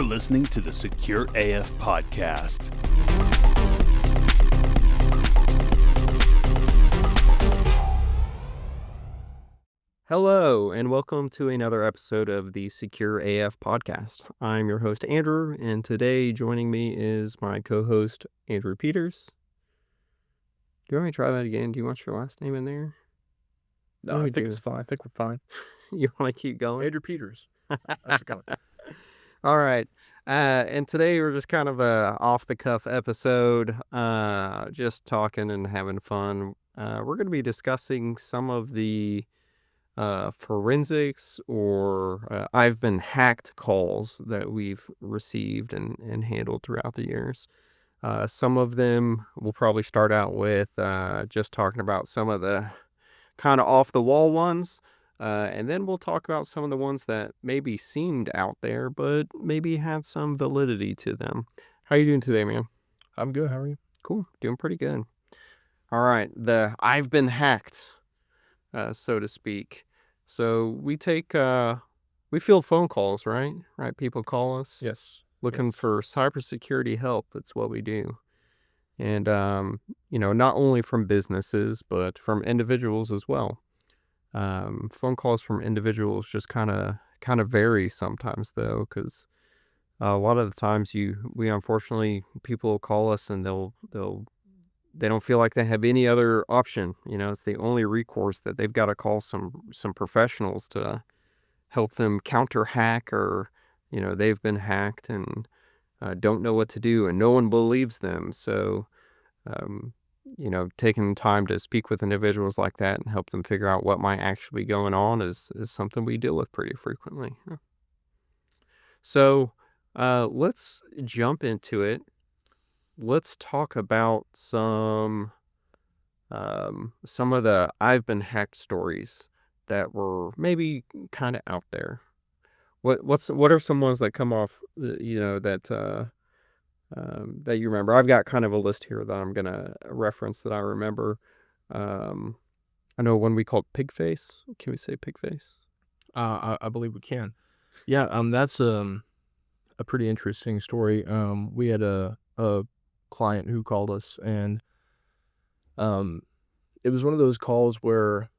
listening to the Secure AF podcast. Hello, and welcome to another episode of the Secure AF podcast. I'm your host, Andrew, and today joining me is my co-host, Andrew Peters. Do you want me to try that again? Do you want your last name in there? No, I think it's fine. I think we're fine. You want to keep going? Andrew Peters. How's it going? All right. And today we're just kind of a off-the-cuff episode, just talking and having fun. We're going to be discussing some of the forensics or I've been hacked calls that we've received and handled throughout the years. Some of them we'll probably start out with just talking about some of the kind of off-the-wall ones. And then we'll talk about some of the ones that maybe seemed out there, but maybe had some validity to them. How are you doing today, man? I'm good. How are you? Cool. Doing pretty good. All right. I've been hacked, so to speak. So we field phone calls, right? Right. People call us. Yes. Looking for cybersecurity help. That's what we do. And, not only from businesses, but from individuals as well. Phone calls from individuals just kind of vary sometimes though, because a lot of the times we unfortunately, people will call us and they don't feel like they have any other option. It's the only recourse that they've got to call some professionals to help them counter hack, or they've been hacked and don't know what to do and no one believes them. So taking time to speak with individuals like that and help them figure out what might actually be going on is something we deal with pretty frequently. So let's jump into it. Let's talk about some of the I've been hacked stories that were maybe kind of out there. What are some ones that come off, that you remember? I've got kind of a list here that I'm going to reference that I remember. I know one we called pig face. Can we say pig face? I believe we can. Yeah. That's a pretty interesting story. We had a client who called us, and it was one of those calls where,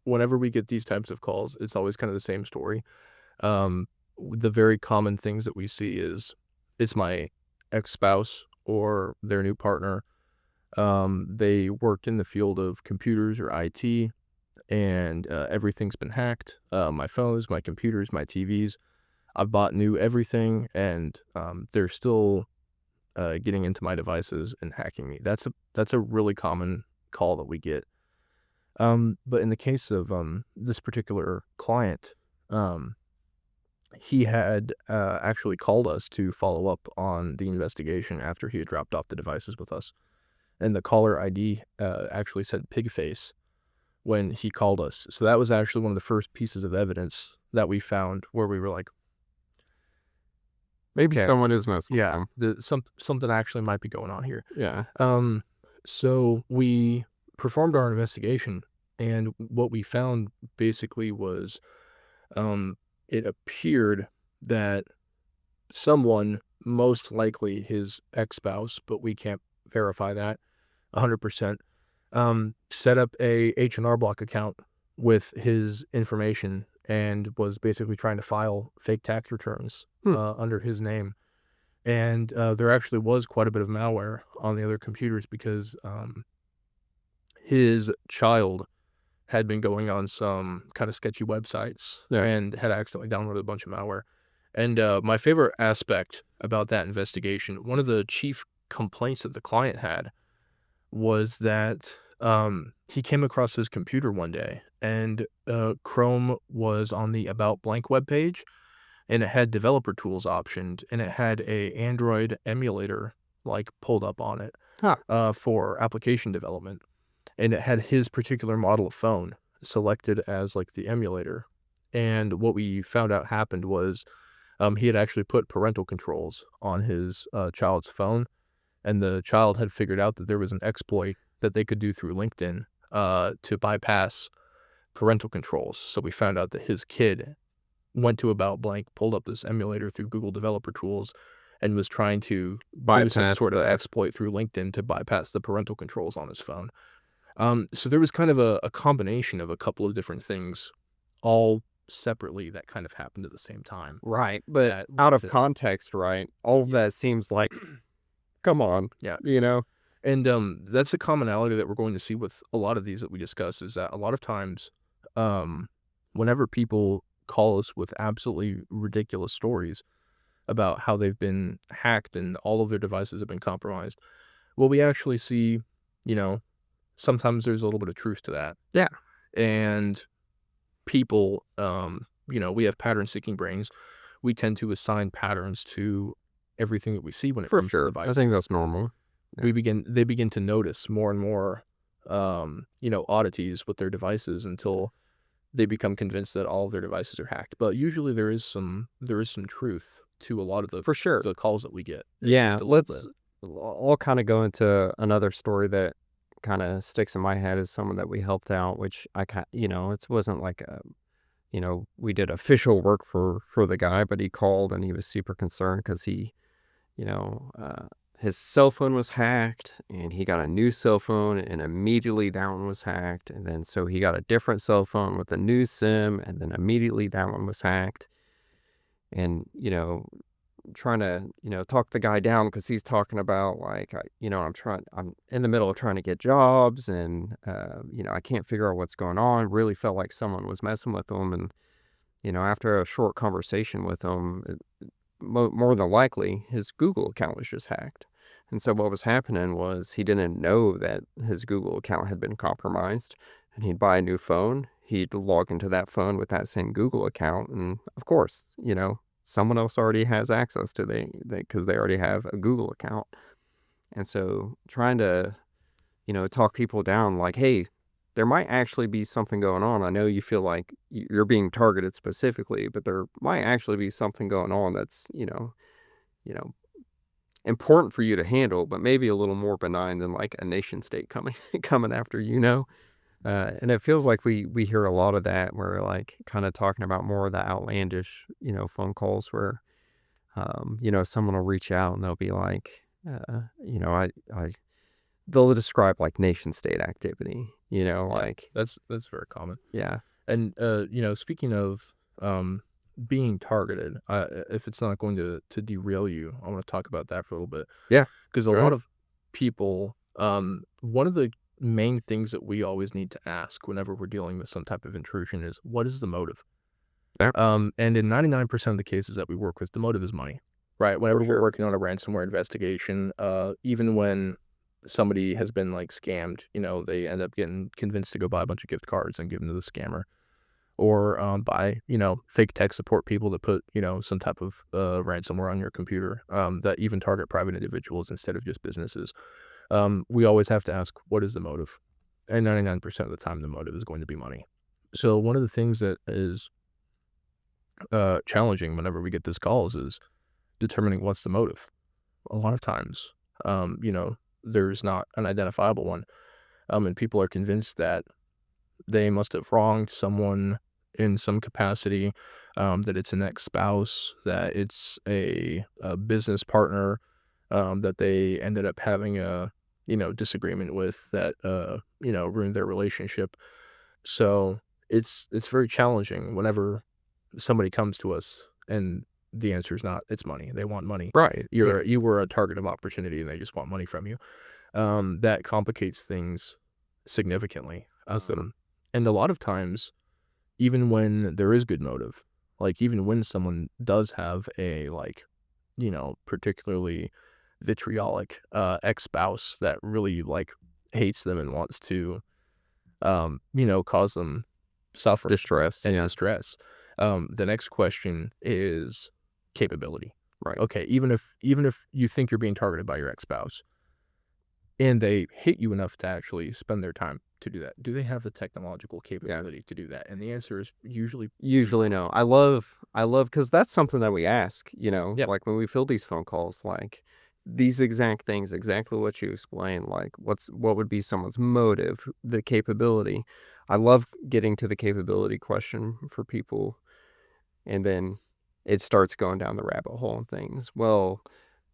whenever we get these types of calls, it's always kind of the same story. The very common things that we see is it's my ex-spouse or their new partner. They worked in the field of computers or IT, and everything's been hacked. My phones, my computers, my TVs. I've bought new everything, and they're still getting into my devices and hacking me. That's a really common call that we get. But in the case of this particular client, he had actually called us to follow up on the investigation after he had dropped off the devices with us. And the caller ID actually said pig face when he called us. So that was actually one of the first pieces of evidence that we found where we were like, maybe someone is messing with them. Something actually might be going on here. Yeah. So we performed our investigation, and what we found basically was it appeared that someone, most likely his ex-spouse, but we can't verify that 100%, set up a H&R Block account with his information and was basically trying to file fake tax returns under his name. And there actually was quite a bit of malware on the other computers because his child had been going on some kind of sketchy websites and had accidentally downloaded a bunch of malware. And my favorite aspect about that investigation, one of the chief complaints that the client had was that he came across his computer one day, and Chrome was on the About Blank webpage, and it had developer tools optioned, and it had a Android emulator pulled up on it for application development. And it had his particular model of phone selected as the emulator. And what we found out happened was he had actually put parental controls on his child's phone, and the child had figured out that there was an exploit that they could do through LinkedIn to bypass parental controls. So we found out that his kid went to about blank, pulled up this emulator through Google Developer Tools, and was trying to do some sort of exploit through LinkedIn to bypass the parental controls on his phone. So there was kind of a combination of a couple of different things, all separately, that kind of happened at the same time. Right, but out of context, right? All of that seems like, come on, Yeah. you know? And that's a commonality that we're going to see with a lot of these that we discuss, is that a lot of times, whenever people call us with absolutely ridiculous stories about how they've been hacked and all of their devices have been compromised, well, we actually see, sometimes there's a little bit of truth to that. Yeah. And people, we have pattern-seeking brains. We tend to assign patterns to everything that we see when it comes to devices. I think that's normal. Yeah. They begin to notice more and more, oddities with their devices until they become convinced that all of their devices are hacked. But usually there is some truth to a lot of the calls that we get. Yeah, I'll kind of go into another story that kind of sticks in my head as someone that we helped out, which it wasn't like we did official work for the guy, but he called and he was super concerned because he, his cell phone was hacked and he got a new cell phone and immediately that one was hacked. And then so he got a different cell phone with a new SIM and then immediately that one was hacked. And, trying to, talk the guy down because he's talking about like, I'm in the middle of trying to get jobs and, I can't figure out what's going on. Really felt like someone was messing with him. And, after a short conversation with him, more than likely his Google account was just hacked. And so what was happening was he didn't know that his Google account had been compromised and he'd buy a new phone. He'd log into that phone with that same Google account. And of course, someone else already has access to because they already have a Google account. And so trying to, talk people down like, hey, there might actually be something going on. I know you feel like you're being targeted specifically, but there might actually be something going on that's, important for you to handle, but maybe a little more benign than like a nation state coming after and it feels like we hear a lot of that. We're like kind of talking about more of the outlandish, phone calls where, someone will reach out and they'll be like, they'll describe like nation state activity, like that's very common. Yeah. And, speaking of, being targeted, if it's not going to derail you, I want to talk about that for a little bit. Yeah. Because a lot of people, one of the main things that we always need to ask whenever we're dealing with some type of intrusion is, what is the motive? Yeah. And in 99% of the cases that we work with, the motive is money, right? Whenever we're working on a ransomware investigation, even when somebody has been like scammed, they end up getting convinced to go buy a bunch of gift cards and give them to the scammer, or buy, fake tech support people that put, some type of ransomware on your computer, that even target private individuals instead of just businesses. We always have to ask, what is the motive? And 99% of the time, the motive is going to be money. So one of the things that is challenging whenever we get these calls is determining what's the motive. A lot of times, there's not an identifiable one. And people are convinced that they must have wronged someone in some capacity, that it's an ex-spouse, that it's a business partner, that they ended up having a, disagreement with that, ruined their relationship. So it's very challenging whenever somebody comes to us and the answer is not, it's money. They want money. Right. You were a target of opportunity and they just want money from you. That complicates things significantly. And a lot of times, even when there is good motive, like even when someone does have a particularly vitriolic ex-spouse that really hates them and wants to cause them suffering, distress. The next question is capability. Right. Okay, even if you think you're being targeted by your ex-spouse and they hate you enough to actually spend their time to do that, do they have the technological capability to do that? And the answer is usually no. I love because that's something that we ask, Yep. like when we fill these phone calls, like these exact things, exactly what you explained, like what would be someone's motive, the capability. I love getting to the capability question for people And then it starts going down the rabbit hole and things. Well,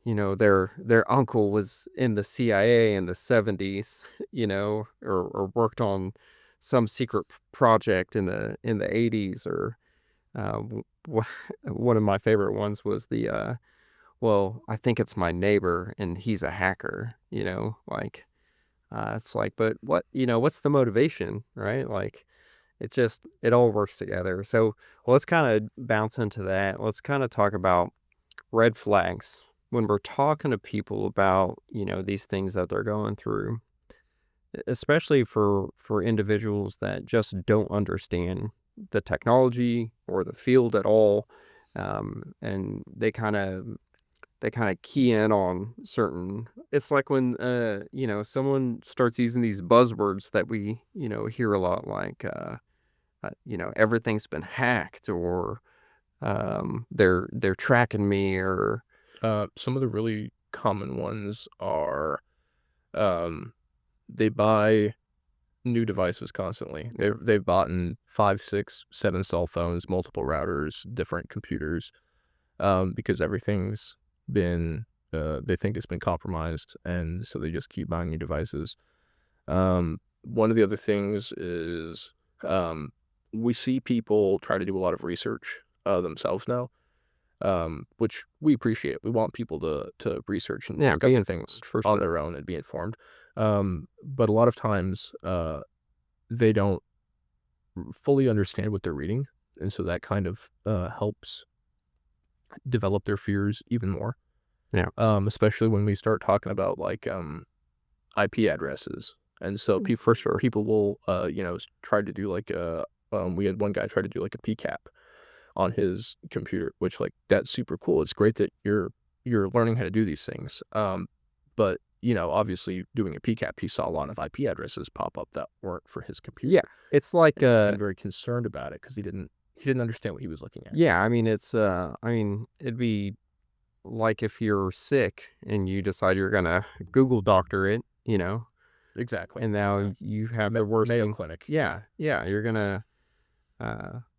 their uncle was in the CIA in the 70s, or worked on some secret project in the 80s, or one of my favorite ones was well, I think it's my neighbor and he's a hacker, like, it's like, but what's the motivation, right? Like, it all works together. So let's kind of bounce into that. Let's kind of talk about red flags when we're talking to people about, these things that they're going through, especially for individuals that just don't understand the technology or the field at all. And they kind of key in on certain. It's like when someone starts using these buzzwords that we hear a lot, like everything's been hacked, or they're tracking me, or Some of the really common ones are they buy new devices constantly. They've bought 5, 6, 7 cell phones, multiple routers, different computers, because everything's been they think it's been compromised, and so they just keep buying new devices. One of the other things is we see people try to do a lot of research themselves now, which we appreciate. We want people to research and discover things on their own and be informed. But a lot of times they don't fully understand what they're reading, and so that kind of helps develop their fears even more. Yeah. Especially when we start talking about like IP addresses, and so people will try to do like we had one guy try to do like a PCAP on his computer, which, like, that's super cool. It's great that you're learning how to do these things. But obviously doing a PCAP, he saw a lot of IP addresses pop up that weren't for his computer. Yeah, it's like I'm very concerned about it because he didn't understand what he was looking at. Yeah, I mean, it'd be like if you're sick and you decide you're gonna Google doctor it, Exactly. and now you have the worst Mayo thing. Clinic. Yeah, you're gonna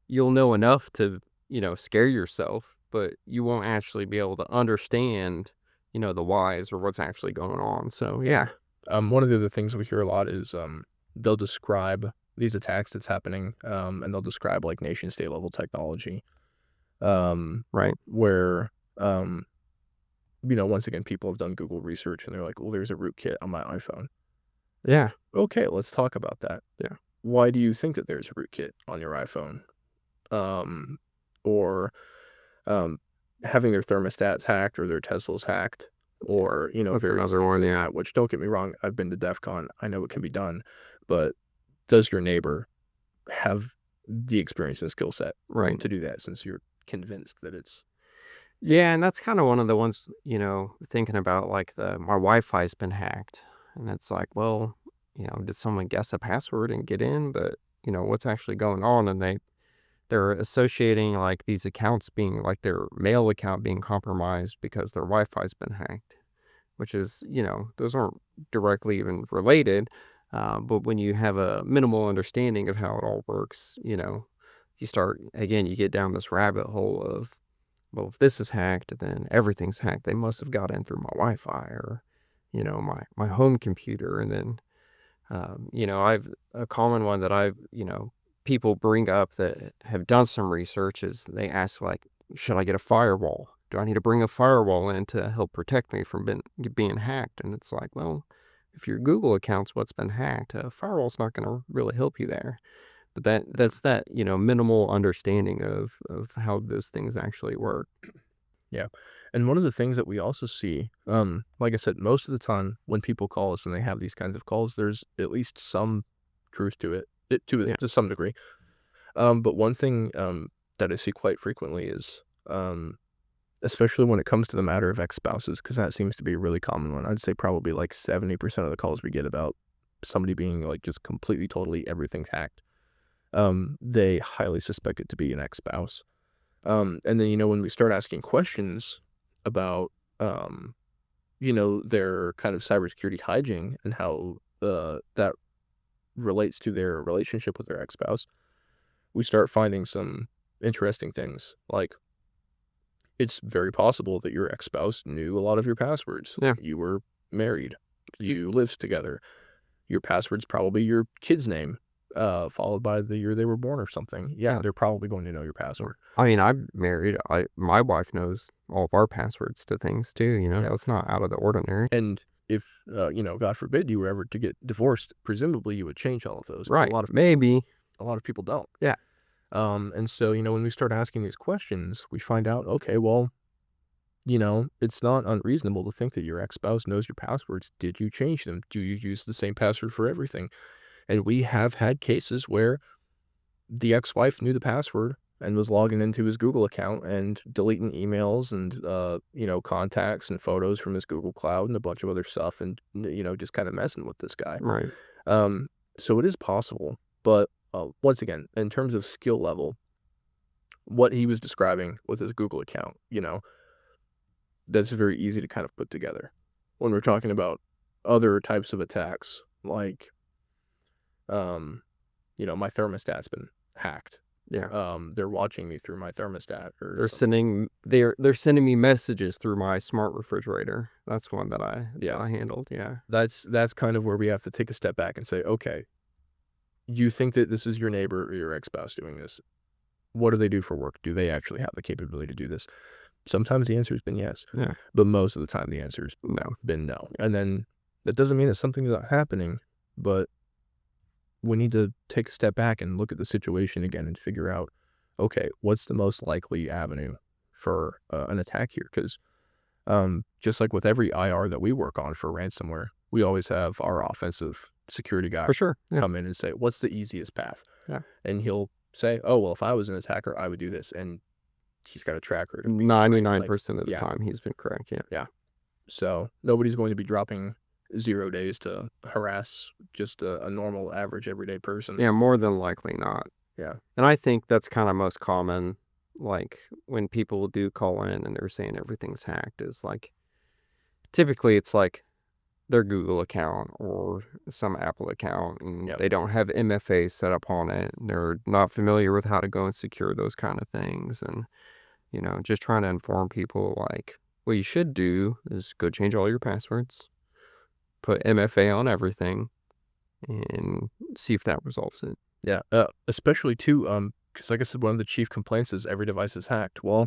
you'll know enough to scare yourself, but you won't actually be able to understand the whys or what's actually going on. So yeah. One of the other things we hear a lot is they'll describe these attacks that's happening, and they'll describe like nation state level technology, Right. where once again, people have done Google research and they're like, well, there's a rootkit on my iPhone. Yeah. Okay, let's talk about that. Yeah. Why do you think that there's a rootkit on your iPhone? Or having their thermostats hacked or their Teslas hacked, or That's various another things one. like Yeah. that, which, don't get me wrong, I've been to DEF CON. I know it can be done, but does your neighbor have the experience and skill set Right. to do that, since you're convinced that it's... Yeah, and that's kind of one of the ones, thinking about, like, my Wi-Fi's been hacked. And it's like, well, did someone guess a password and get in? But, what's actually going on? And they're associating, like, these accounts being, like, their mail account being compromised because their Wi-Fi's been hacked, which is, those aren't directly even related. But when you have a minimal understanding of how it all works, you start, again, you get down this rabbit hole of, well, if this is hacked, then everything's hacked. They must have got in through my Wi-Fi, or, my home computer. And then, I've a common one that people bring up that have done some research is they ask, like, should I get a firewall? Do I need to bring a firewall in to help protect me from being hacked? And it's like, well, if your Google account's what's been hacked, a firewall's not going to really help you there. But that's minimal understanding of how those things actually work. Yeah. And one of the things that we also see, like I said, most of the time when people call us and they have these kinds of calls, there's at least some truth to it, to some degree. But one thing that I see quite frequently is, especially when it comes to the matter of ex-spouses, because that seems to be a really common one. I'd say probably like 70% of the calls we get about somebody being like just completely, totally, everything's hacked. They highly suspect it to be an ex-spouse. And then, when we start asking questions about, their kind of cybersecurity hygiene and how that relates to their relationship with their ex-spouse, we start finding some interesting things. Like, it's very possible that your ex-spouse knew a lot of your passwords. Yeah. You were married. You lived together. Your password's probably your kid's name, followed by the year they were born or something. Yeah, they're probably going to know your password. I mean, I'm married. My wife knows all of our passwords to things too, you know. Yeah. That's not out of the ordinary. And if, God forbid you were ever to get divorced, presumably you would change all of those. But Right. a lot of people don't. Yeah. And so, when we start asking these questions, we find out, okay, well, it's not unreasonable to think that your ex-spouse knows your passwords. Did you change them? Do you use the same password for everything? And we have had cases where the ex-wife knew the password and was logging into his Google account and deleting emails and, contacts and photos from his Google Cloud and a bunch of other stuff and, just kind of messing with this guy. Right. So it is possible. But once again, in terms of skill level, what he was describing with his Google account, that's very easy to kind of put together. When we're talking about other types of attacks, like, my thermostat's been hacked. Yeah. They're watching me through my thermostat, or They're sending me messages through my smart refrigerator. That's one that I handled. Yeah. That's kind of where we have to take a step back and say, okay, you think that this is your neighbor or your ex-spouse doing this? What do they do for work? Do they actually have the capability to do this? Sometimes the answer has been yes. Yeah. But most of the time the answer has been no. And then that doesn't mean that something's not happening, but we need to take a step back and look at the situation again and figure out, okay, what's the most likely avenue for an attack here? Because just like with every IR that we work on for ransomware, we always have our offensive security guy For sure. Yeah. come in and say, what's the easiest path? Yeah. And he'll say, oh, well, if I was an attacker, I would do this. And he's got a track record. 99% of the time he's been correct. Yeah. So nobody's going to be dropping 0 days to harass just a normal, average, everyday person. Yeah, more than likely not. Yeah. And I think that's kind of most common, like when people do call in and they're saying everything's hacked, is like, typically it's like their Google account or some Apple account, and they don't have MFA set up on it. They're not familiar with how to go and secure those kind of things. And, just trying to inform people, like, what you should do is go change all your passwords, put MFA on everything, and see if that resolves it. Yeah, especially too, because like I said, one of the chief complaints is every device is hacked. Well,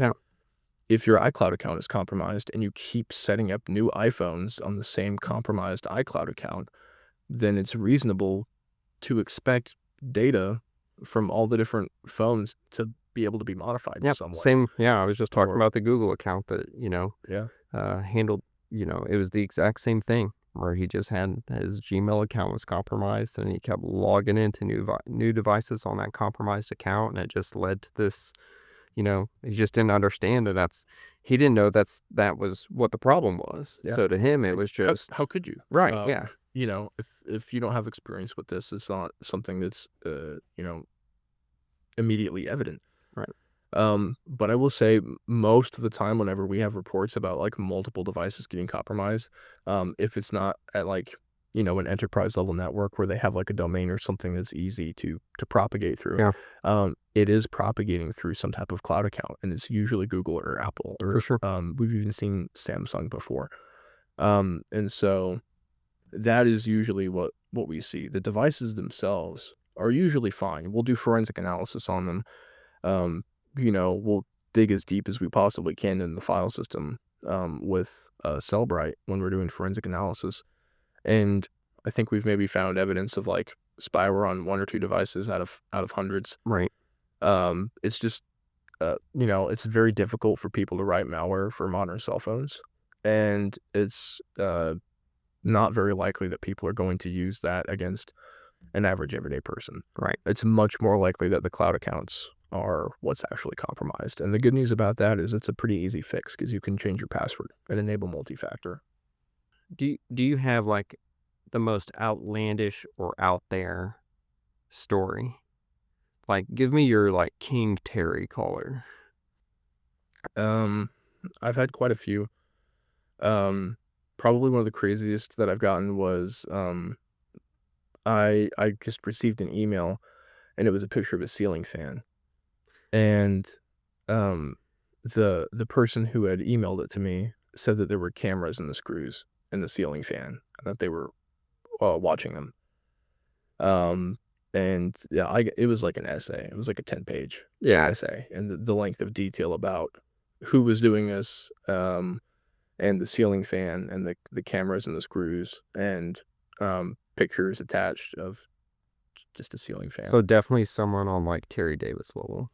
if your iCloud account is compromised and you keep setting up new iPhones on the same compromised iCloud account, then it's reasonable to expect data from all the different phones to be able to be modified in some way. Same. Yeah, I was just talking about the Google account that, handled, it was the exact same thing, where he just had his Gmail account was compromised and he kept logging into new devices on that compromised account, and it just led to this, he just didn't understand he didn't know that was what the problem was. Yeah. So to him, it was just... How could you? Right, yeah. If you don't have experience with this, it's not something that's, immediately evident. Right. But I will say most of the time whenever we have reports about like multiple devices getting compromised, if it's not at like, an enterprise level network where they have like a domain or something that's easy to propagate through, it is propagating through some type of cloud account, and it's usually Google or Apple, or For sure. We've even seen Samsung before. And so that is usually what we see. The devices themselves are usually fine. We'll do forensic analysis on them. We'll dig as deep as we possibly can in the file system with Cellbrite when we're doing forensic analysis. And I think we've maybe found evidence of like spyware on 1 or 2 devices out of hundreds. Right. It's just, it's very difficult for people to write malware for modern cell phones. And it's not very likely that people are going to use that against an average everyday person. Right. It's much more likely that the cloud accounts are what's actually compromised. And the good news about that is it's a pretty easy fix, because you can change your password and enable multi-factor. Do you have like the most outlandish or out there story? Like, give me your like King Terry caller. I've had quite a few. Probably one of the craziest that I've gotten was I just received an email, and it was a picture of a ceiling fan. And the person who had emailed it to me said that there were cameras in the screws in the ceiling fan, and that they were watching them. And yeah, it was like an essay. It was like a 10-page essay, and the length of detail about who was doing this, and the ceiling fan, and the cameras and the screws, and pictures attached of just a ceiling fan. So definitely someone on like Terry Davis level.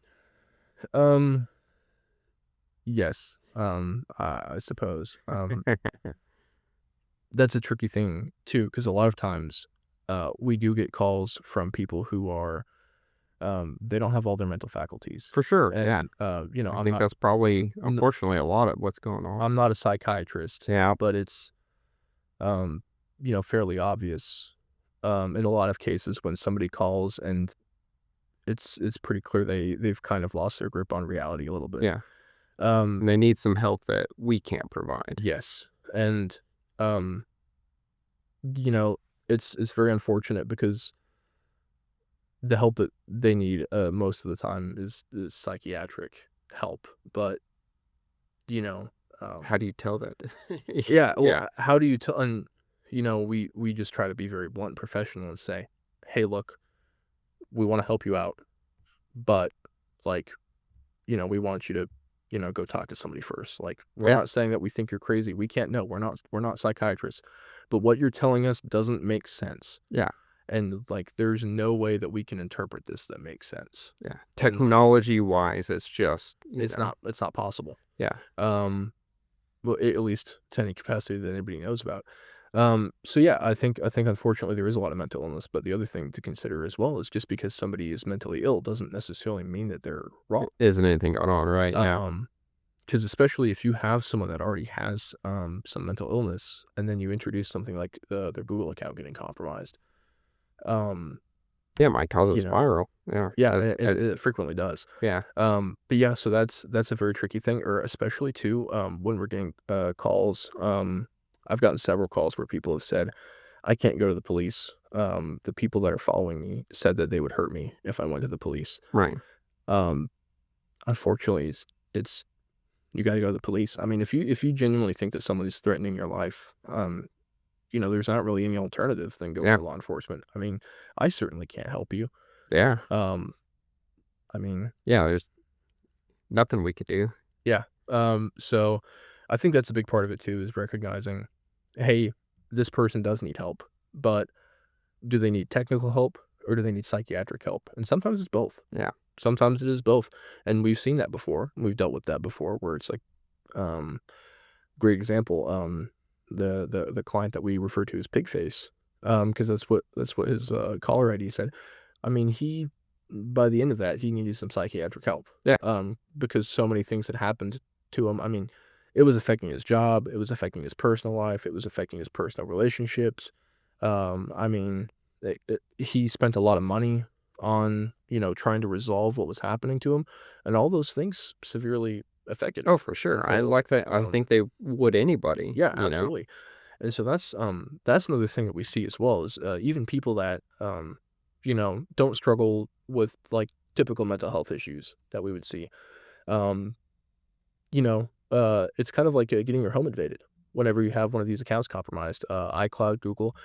Yes. I suppose. That's a tricky thing too, because a lot of times, we do get calls from people who are, they don't have all their mental faculties. For sure. Yeah. And, you know, I think that's probably, unfortunately, a lot of what's going on. I'm not a psychiatrist. Yeah. But it's, you know, fairly obvious, in a lot of cases when somebody calls and it's pretty clear they've kind of lost their grip on reality a little bit. Yeah. And they need some help that we can't provide. Yes. And, you know, it's very unfortunate because the help that they need, most of the time is psychiatric help. But, you know, How do you tell that? yeah, well, how do you tell? And, you know, we just try to be very blunt and professional and say, hey, look, we want to help you out, but, like, you know, we want you to, you know, go talk to somebody first. Like, we're not saying that we think you're crazy. We can't know. We're not psychiatrists. But what you're telling us doesn't make sense. Yeah. And, like, there's no way that we can interpret this that makes sense. Yeah. Technology wise, it's just, it's not possible. Yeah. Well, at least to any capacity that anybody knows about. So yeah, I think unfortunately there is a lot of mental illness, but the other thing to consider as well is just because somebody is mentally ill doesn't necessarily mean that they're wrong. Isn't anything going on, right? Yeah. Because especially if you have someone that already has some mental illness, and then you introduce something like their Google account getting compromised. Yeah, it might cause a spiral. Yeah. Yeah, it frequently does. Yeah. But yeah, so that's a very tricky thing, or especially too, when we're getting calls. I've gotten several calls where people have said, I can't go to the police. The people that are following me said that they would hurt me if I went to the police. Right. Unfortunately, it's you got to go to the police. I mean, if you genuinely think that somebody's threatening your life, you know, there's not really any alternative than going to law enforcement. I mean, I certainly can't help you. Yeah. I mean, yeah, there's nothing we could do. Yeah. So I think that's a big part of it too, is recognizing, hey, this person does need help, but do they need technical help or do they need psychiatric help? And sometimes it's both. Yeah. Sometimes it is both. And we've seen that before. We've dealt with that before, where it's like, great example, the client that we refer to as Pigface, because that's what his caller ID said. I mean, by the end of that, he needed some psychiatric help. Yeah. Because so many things had happened to him. I mean, it was affecting his job. It was affecting his personal life. It was affecting his personal relationships. I mean, he spent a lot of money on, you know, trying to resolve what was happening to him, and all those things severely affected him. Oh, for sure. I like that. I think they would anybody. Yeah, absolutely. Know? And so that's another thing that we see as well, is even people that you know, don't struggle with like typical mental health issues that we would see. You know, it's kind of like getting your home invaded whenever you have one of these accounts compromised. iCloud, Google.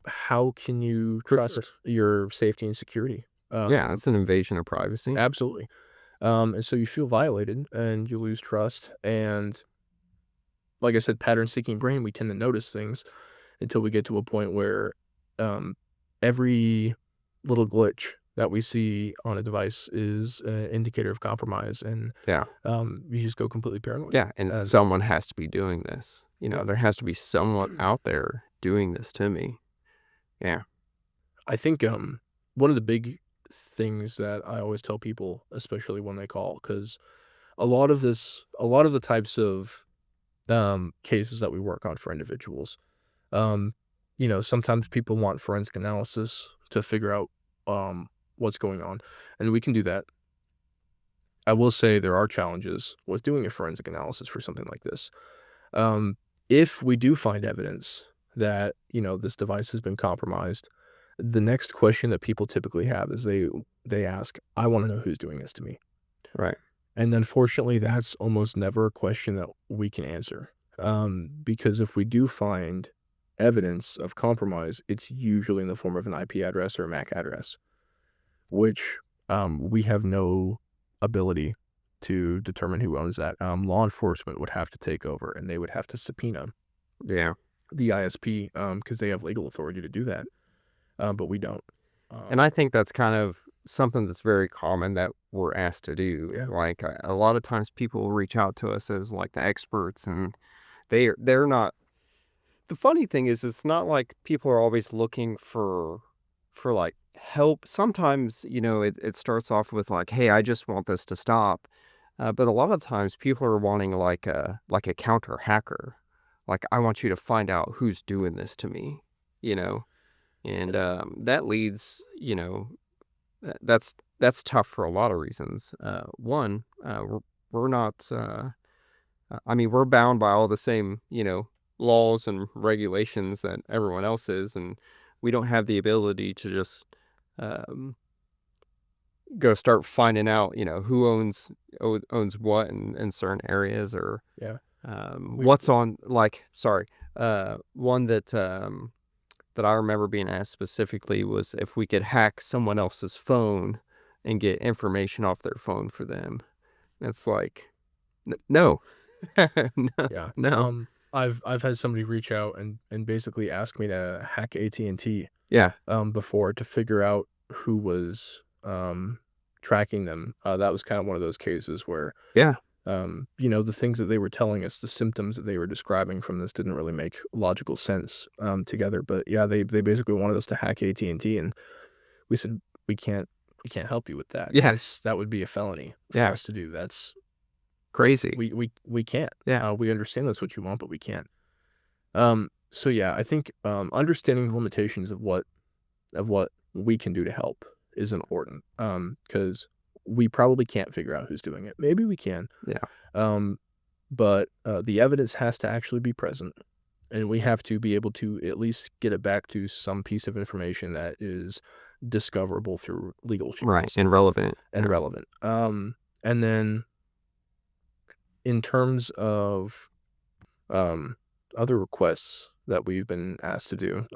How can you trust your safety and security? Yeah, it's an invasion of privacy. Absolutely. And so you feel violated and you lose trust. And like I said, pattern-seeking brain, we tend to notice things until we get to a point where every little glitch that we see on a device is an indicator of compromise, and you just go completely paranoid. Yeah, and someone has to be doing this. You know, there has to be someone out there doing this to me. Yeah. I think one of the big things that I always tell people, especially when they call, because a lot of the types of cases that we work on for individuals, you know, sometimes people want forensic analysis to figure out what's going on, and we can do that. I will say there are challenges with doing a forensic analysis for something like this. If we do find evidence that, you know, this device has been compromised, the next question that people typically have is they ask, I want to know who's doing this to me. Right. And unfortunately, that's almost never a question that we can answer. Because if we do find evidence of compromise, it's usually in the form of an IP address or a MAC address, which we have no ability to determine who owns that. Law enforcement would have to take over, and they would have to subpoena Yeah. the ISP because they have legal authority to do that, but we don't. And I think that's kind of something that's very common that we're asked to do. Yeah. Like a lot of times people reach out to us as like the experts, and they're not. The funny thing is, it's not like people are always looking for like help. Sometimes, it starts off with like, hey, I just want this to stop. But a lot of times people are wanting like a counter hacker. Like, I want you to find out who's doing this to me, and that leads, that's tough for a lot of reasons. One, we're not, I mean, we're bound by all the same, laws and regulations that everyone else is, and we don't have the ability to just um, go start finding out, who owns what in certain areas, or Yeah. what's on, like, sorry, one that I remember being asked specifically was if we could hack someone else's phone and get information off their phone for them. It's like, no. No. Yeah. No. I've had somebody reach out and basically ask me to hack AT&T Yeah. before to figure out who was tracking them. That was kind of one of those cases where Yeah. the things that they were telling us, the symptoms that they were describing from this didn't really make logical sense together. But yeah, they basically wanted us to hack AT&T, and we said we can't help you with that. Yes. That would be a felony for Yeah. us to do. That's Crazy. we can't. Yeah. We understand that's what you want, but we can't. So yeah, I think understanding the limitations of what we can do to help is important. Because we probably can't figure out who's doing it. Maybe we can. Yeah. But the evidence has to actually be present, and we have to be able to at least get it back to some piece of information that is discoverable through legal channels. Right. And relevant. And then in terms of other requests that we've been asked to do,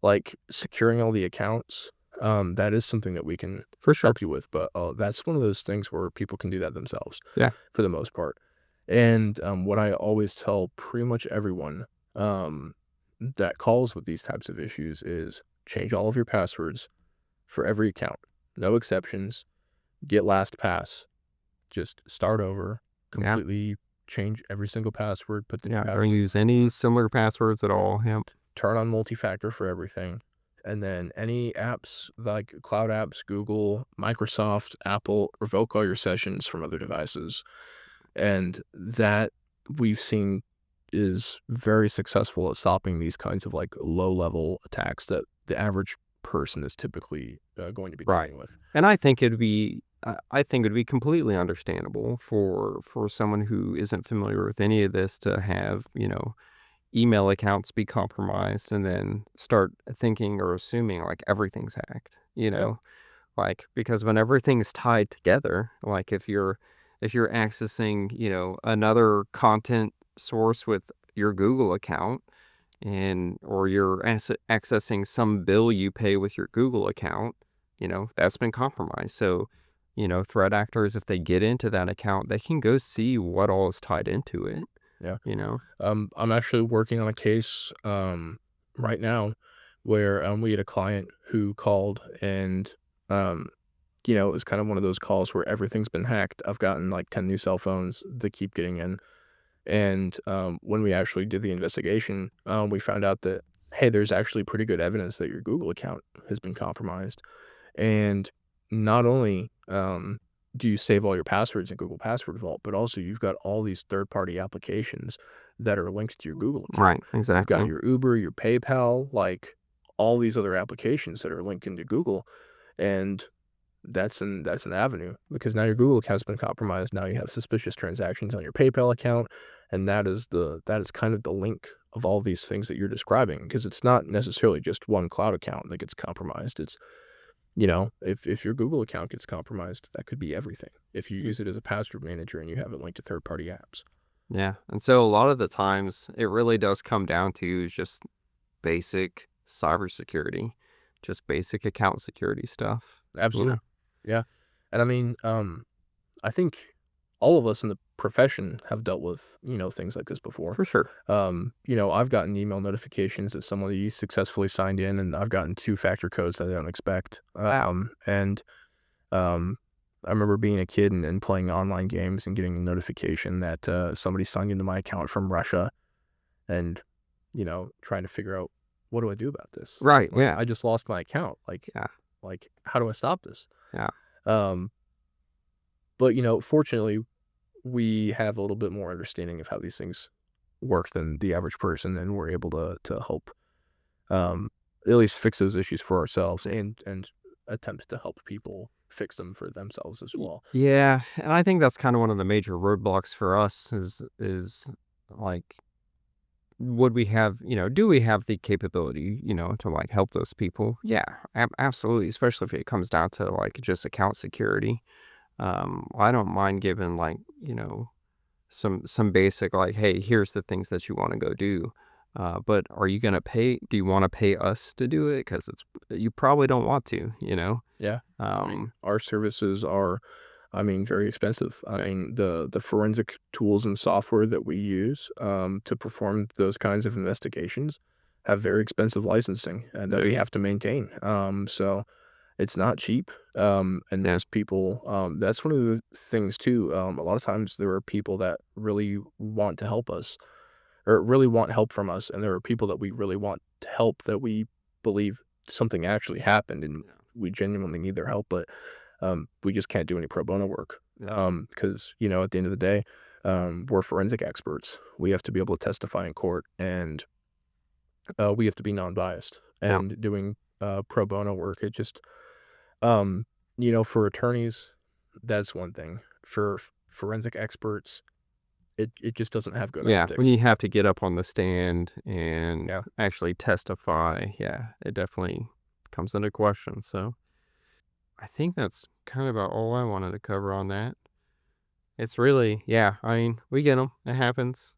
like securing all the accounts, that is something that we can For sure. help you with, but that's one of those things where people can do that themselves. Yeah. For the most part. And what I always tell pretty much everyone that calls with these types of issues is change all of your passwords for every account. No exceptions. Get LastPass. Just start over. Completely change every single password. Put the new Or use any similar passwords at all. Yep. Turn on multi-factor for everything. And then any apps like cloud apps, Google, Microsoft, Apple, revoke all your sessions from other devices. And that we've seen is very successful at stopping these kinds of like low-level attacks that the average person is typically going to be dealing with. And I think it'd be completely understandable for someone who isn't familiar with any of this to have, email accounts be compromised and then start thinking or assuming like everything's hacked, like, because when everything's tied together, like if you're accessing, another content source with your Google account or you're accessing some bill you pay with your Google account, that's been compromised. So, threat actors, if they get into that account, they can go see what all is tied into it. Yeah. I'm actually working on a case right now where we had a client who called and it was kind of one of those calls where everything's been hacked. I've gotten like 10 new cell phones that keep getting in. And when we actually did the investigation, we found out that, hey, there's actually pretty good evidence that your Google account has been compromised. And not only do you save all your passwords in Google Password Vault, but also you've got all these third-party applications that are linked to your Google account. Right, exactly. You've got your Uber, your PayPal, like all these other applications that are linked into Google. And that's an avenue, because now your Google account's been compromised. Now you have suspicious transactions on your PayPal account, and that is kind of the link of all these things that you're describing, because it's not necessarily just one cloud account that gets compromised. if your Google account gets compromised, that could be everything. If you use it as a password manager and you have it linked to third-party apps. Yeah. And so a lot of the times it really does come down to just basic cybersecurity, just basic account security stuff. Absolutely. Yeah. And I mean, I think all of us in the profession have dealt with, things like this before. For sure. I've gotten email notifications that somebody successfully signed in, and I've gotten 2-factor codes that I don't expect. And I remember being a kid and playing online games and getting a notification that somebody signed into my account from Russia, and trying to figure out, what do I do about this? Right. Like, Yeah. I just lost my account. Like, how do I stop this? Yeah. But fortunately, we have a little bit more understanding of how these things work than the average person, and we're able to help at least fix those issues for ourselves and attempt to help people fix them for themselves as well. Yeah. And I think that's kind of one of the major roadblocks for us is like, would we have, do we have the capability, to like help those people? Yeah, absolutely. Especially if it comes down to like just account security. I don't mind giving like, some basic like, hey, here's the things that you want to go do. But are you going to pay? Do you want to pay us to do it? Because you probably don't want to, Yeah. Our services are, very expensive. The forensic tools and software that we use to perform those kinds of investigations have very expensive licensing that we have to maintain. So it's not cheap. And those people, that's one of the things too. A lot of times there are people that really want to help us, or really want help from us, and there are people that we really want to help that we believe something actually happened and we genuinely need their help, but we just can't do any pro bono work because at the end of the day, we're forensic experts. We have to be able to testify in court, and we have to be non-biased. And doing pro bono work, it just for attorneys, that's one thing. For forensic experts, it just doesn't have good optics. When you have to get up on the stand and actually testify, it definitely comes into question. So I think that's kind of about all I wanted to cover on that. It's really, we get them. It happens.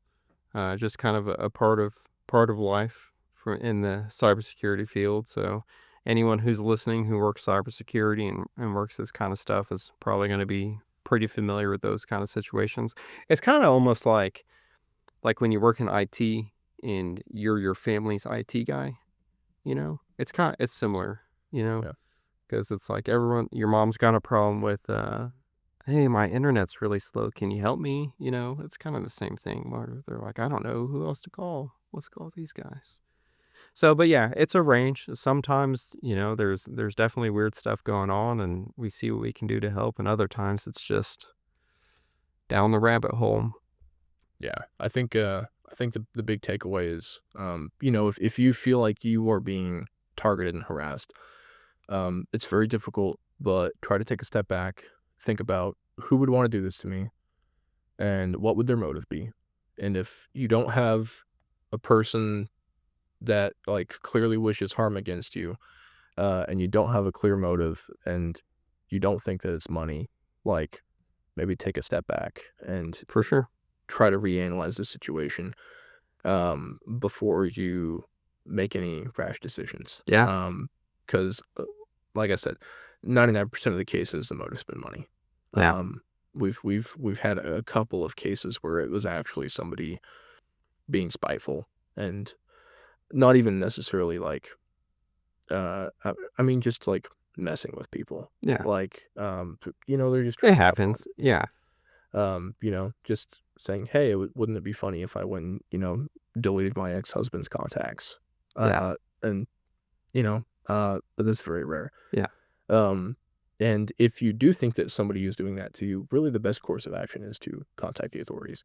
Just kind of a part of life in the cybersecurity field. So anyone who's listening who works cybersecurity and works this kind of stuff is probably going to be pretty familiar with those kind of situations. It's kind of almost like when you work in IT and you're your family's IT guy, it's similar, because it's like your mom's got a problem with, hey, my internet's really slow. Can you help me? It's kind of the same thing where they're like, I don't know who else to call. Let's call these guys. So, but yeah, it's a range. Sometimes, there's definitely weird stuff going on and we see what we can do to help. And other times it's just down the rabbit hole. Yeah. I think the big takeaway is, if you feel like you are being targeted and harassed, it's very difficult, but try to take a step back, think about who would want to do this to me and what would their motive be. And if you don't have a person that like clearly wishes harm against you, and you don't have a clear motive and you don't think that it's money, like maybe take a step back and for sure try to reanalyze the situation before you make any rash decisions. Yeah. Because like I said, 99% of the cases the motive's been money. Yeah. We've had a couple of cases where it was actually somebody being spiteful and not even necessarily like just like messing with people. Yeah. Like they're just it happens. Yeah. Just saying, hey, wouldn't it be funny if I went deleted my ex-husband's contacts? And but that's very rare. Yeah. And if you do think that somebody is doing that to you, really the best course of action is to contact the authorities.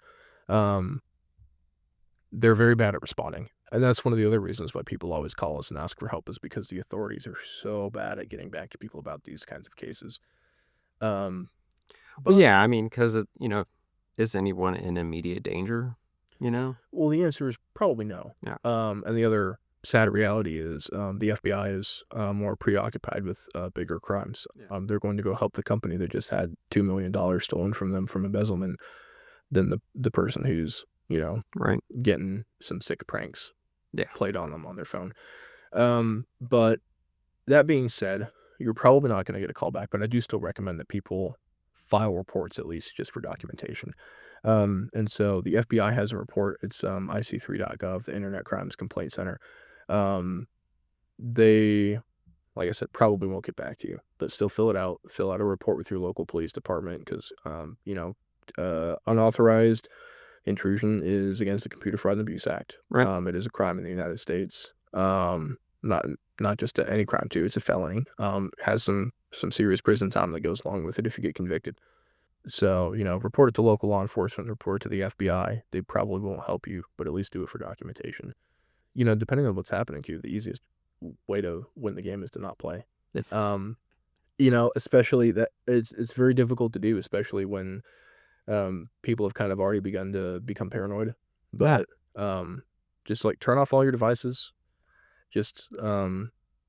They're very bad at responding. And that's one of the other reasons why people always call us and ask for help, is because the authorities are so bad at getting back to people about these kinds of cases. But yeah, because, is anyone in immediate danger, Well, the answer is probably no. Yeah. And the other sad reality is the FBI is more preoccupied with bigger crimes. Yeah. They're going to go help the company that just had $2 million stolen from them from embezzlement than the person who's, Right. getting some sick pranks played on them on their phone. But that being said, you're probably not going to get a call back, but I do still recommend that people file reports at least just for documentation. And so the FBI has a report. It's IC3.gov, the Internet Crimes Complaint Center. They, like I said, probably won't get back to you, but still fill out a report with your local police department because, unauthorized intrusion is against the Computer Fraud and Abuse Act. Right. It is a crime in the United States. Not just any crime too. It's a felony. Has some serious prison time that goes along with it if you get convicted. So, report it to local law enforcement, report it to the FBI. They probably won't help you, but at least do it for documentation. Depending on what's happening to you, the easiest way to win the game is to not play. Especially that it's very difficult to do, especially when people have kind of already begun to become paranoid. But just like turn off all your devices. Just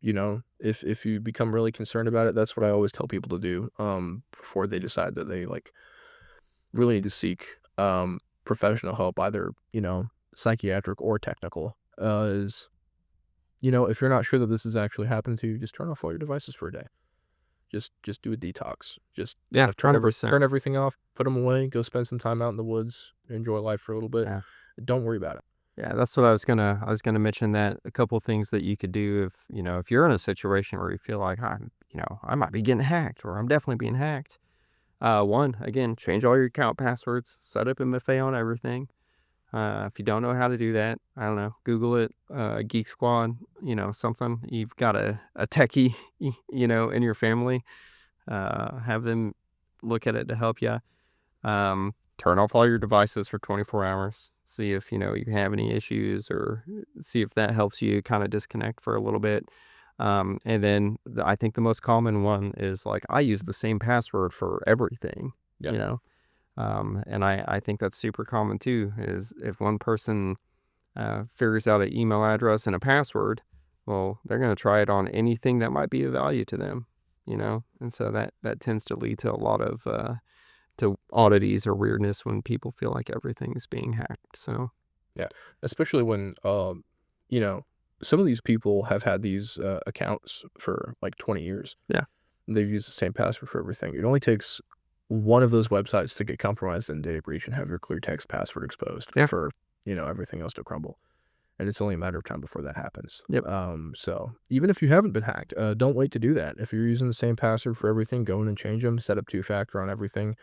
if you become really concerned about it, that's what I always tell people to do before they decide that they really need to seek professional help, either psychiatric or technical. If you're not sure that this has actually happened to you, just turn off all your devices for a day. Just do a detox. Just turn everything off, put them away, go spend some time out in the woods, enjoy life for a little bit. Yeah. Don't worry about it. Yeah, that's what I was gonna mention, that a couple of things that you could do if you're in a situation where you feel like I might be getting hacked, or I'm definitely being hacked. One, again, change all your account passwords, set up MFA on everything. If you don't know how to do that, I don't know, Google it, Geek Squad, something. You've got a techie, in your family, have them look at it to help you. Turn off all your devices for 24 hours. See if, you have any issues, or see if that helps you kind of disconnect for a little bit. And then I think the most common one is I use the same password for everything, and I think that's super common too, is if one person figures out an email address and a password, well, they're going to try it on anything that might be of value to them, and so that tends to lead to a lot of to oddities or weirdness when people feel like everything is being hacked. So yeah, especially when some of these people have had these accounts for 20 years. Yeah, they've used the same password for everything. It only takes one of those websites to get compromised in data breach and have your clear text password exposed for everything else to crumble. And it's only a matter of time before that happens. Yep. So even if you haven't been hacked, don't wait to do that. If you're using the same password for everything, go in and change them. Set up 2-factor on everything.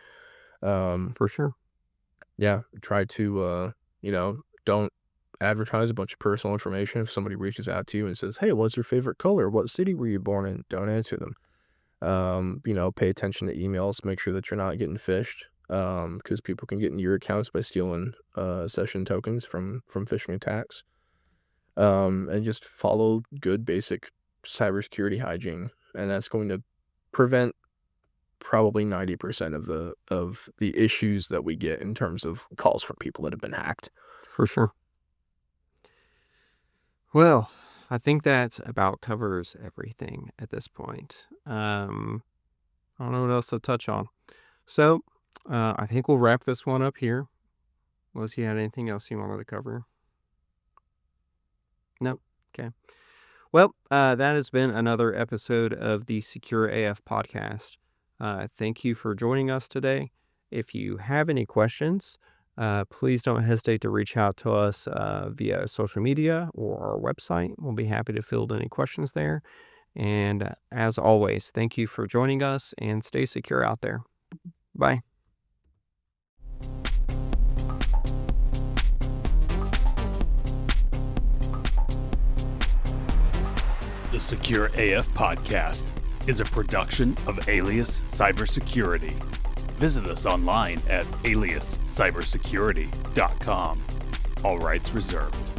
For sure. Yeah. Try to, don't advertise a bunch of personal information. If somebody reaches out to you and says, "Hey, what's your favorite color? What city were you born in?" Don't answer them. Pay attention to emails. Make sure that you're not getting phished. Because people can get into your accounts by stealing session tokens from phishing attacks. And just follow good basic cybersecurity hygiene, and that's going to prevent probably 90% of the issues that we get in terms of calls from people that have been hacked. For sure. Well, I think that about covers everything at this point. I don't know what else to touch on. So I think we'll wrap this one up here. Unless you had anything else you wanted to cover. Nope. Okay. Well, that has been another episode of the Secure AF podcast. Thank you for joining us today. If you have any questions, please don't hesitate to reach out to us via social media or our website. We'll be happy to field any questions there. And as always, thank you for joining us, and stay secure out there. Bye. The Secure AF Podcast is a production of Alias Cybersecurity. Visit us online at aliascybersecurity.com. All rights reserved.